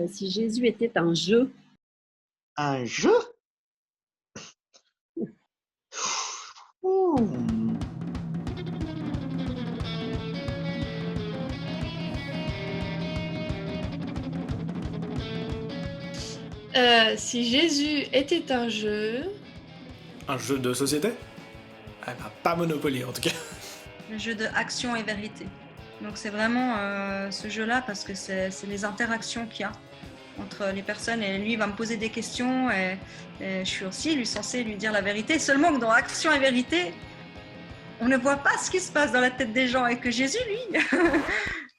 Si Jésus était un jeu, Un jeu? Ouh. Si Jésus était un jeu, Un jeu de société? Ah bah, pas Monopoly en tout cas. Le jeu de action et vérité. Donc c'est vraiment ce jeu-là parce que c'est les interactions qu'il y a entre les personnes et lui il va me poser des questions et je suis aussi censée lui dire la vérité. Seulement que dans action et vérité, on ne voit pas ce qui se passe dans la tête des gens et que Jésus, lui,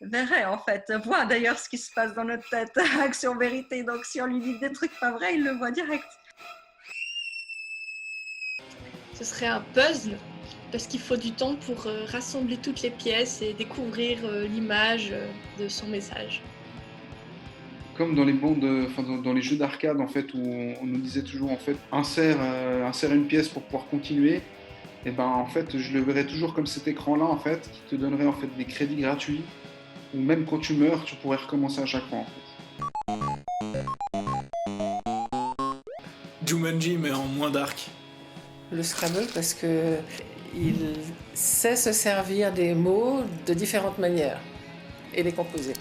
verrait en fait, voit d'ailleurs ce qui se passe dans notre tête, action vérité. Donc si on lui dit des trucs pas vrais, il le voit direct. ce serait un puzzle parce qu'il faut du temps pour rassembler toutes les pièces et découvrir l'image de son message. Comme dans les bandes, dans les jeux d'arcade en fait, où on nous disait toujours en fait insère une pièce pour pouvoir continuer. Et ben en fait, je le verrais toujours comme cet écran-là en fait, qui te donnerait en fait des crédits gratuits, ou même quand tu meurs, tu pourrais recommencer à chaque fois en fait. Jumanji mais en moins dark. Le Scrabble parce que il sait se servir des mots de différentes manières et les composer.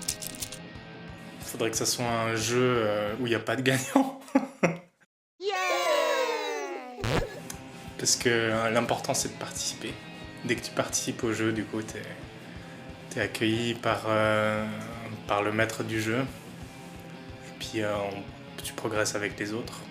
Faudrait que ça soit un jeu où il n'y a pas de gagnant. Parce que l'important c'est de participer. Dès que tu participes au jeu, du coup, t'es accueilli par le maître du jeu. Et puis tu progresses avec les autres.